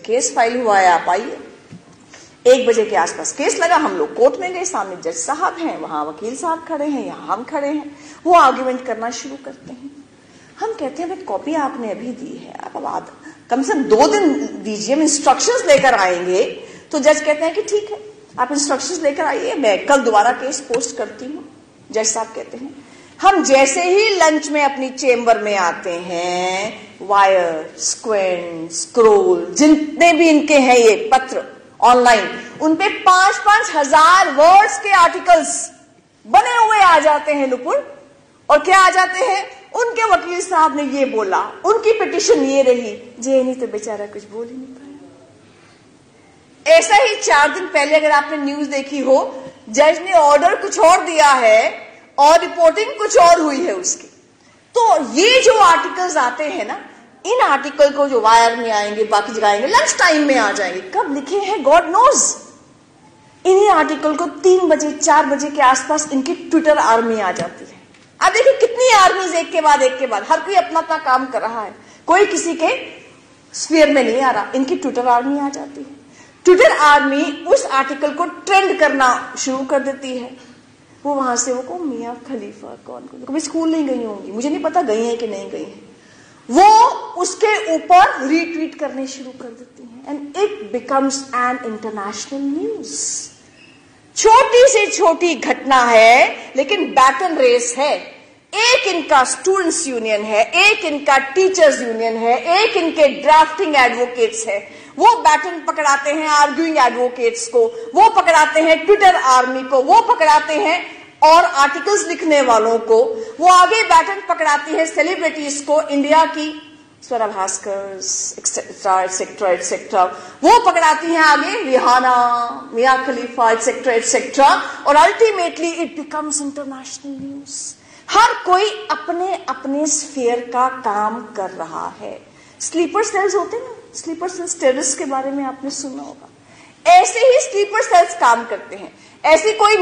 Case file हुआ है, आप आइए। 1 बजे के आसपास केस लगा, हम लोग कोर्ट में गए, सामने जज साहब हैं, वहां वकील साहब खड़े हैं, यहां हम खड़े हैं, वो आर्ग्यूमेंट करना शुरू करते हैं। हम कहते हैं भाई कॉपी आपने अभी दी है, आप कम से कम 2 दिन दीजिए, हम इंस्ट्रक्शंस लेकर आएंगे। तो जज कहते हैं कि ठीक है, आप इंस्ट्रक्शंस लेकर आइए, मैं कल दोबारा केस पोस्ट करती हूँ। जज साहब कहते हैं, हम जैसे ही लंच में अपनी चेम्बर में आते हैं, वायर, स्क्वेंट, स्क्रोल, जितने भी इनके हैं ये पत्र ऑनलाइन, उनपे 5-5 हजार वर्ड्स के आर्टिकल्स बने हुए आ जाते हैं लुपुर। और क्या आ जाते हैं, उनके वकील साहब ने ये बोला, उनकी पिटिशन ये रही, जे नहीं तो बेचारा कुछ बोल ही नहीं पाया। ऐसा ही 4 दिन पहले अगर आपने न्यूज देखी हो, जज ने ऑर्डर कुछ और दिया है और रिपोर्टिंग कुछ और हुई है उसकी। तो ये जो आर्टिकल्स आते हैं ना, इन आर्टिकल को जो वायर में आएंगे, बाकी जगह आएंगे, लंच टाइम में आ जाएंगे, कब लिखे हैं गॉड नोज। इन्हीं आर्टिकल को 3 बजे 4 बजे के आसपास इनकी ट्विटर आर्मी आ जाती है। अब देखिए कितनी आर्मीज एक के बाद हर कोई अपना अपना काम कर रहा है, कोई किसी के स्फीयर में नहीं आ रहा, इनकी ट्विटर आर्मी आ जाती है। ट्विटर आर्मी उस आर्टिकल को ट्रेंड करना शुरू कर देती है। वो वहां से वो मियां खलीफा कौन कभी स्कूल नहीं गई होंगी, मुझे नहीं पता गई है कि नहीं गई है, वो उसके ऊपर रीट्वीट करने शुरू कर देती हैं and it becomes an international news. छोटी से छोटी घटना है लेकिन बैटन रेस है। एक इनका स्टूडेंट्स यूनियन है, एक इनका टीचर्स यूनियन है, एक इनके ड्राफ्टिंग एडवोकेट्स है। वो बैटन पकड़ाते हैं आर्ग्यूइंग एडवोकेट्स को, वो पकड़ाते हैं ट्विटर आर्मी को, वो पकड़ाते हैं और आर्टिकल्स लिखने वालों को, वो आगे बैटन पकड़ाती है सेलिब्रिटीज को, इंडिया की Swara Bhaskar etcetera etcetera etcetera, वो पकड़ाती हैं आगे Rihanna, Mia Khalifa etcetera etcetera, और ultimately it becomes international news. हर कोई अपने अपने स्फीयर का काम कर रहा है। स्लीपर सेल्स होते हैं ना, स्लीपर सेल्स टेररिस्ट के बारे में आपने सुना होगा, ऐसे ही स्लीपर सेल्स काम करते हैं। ऐसी कोई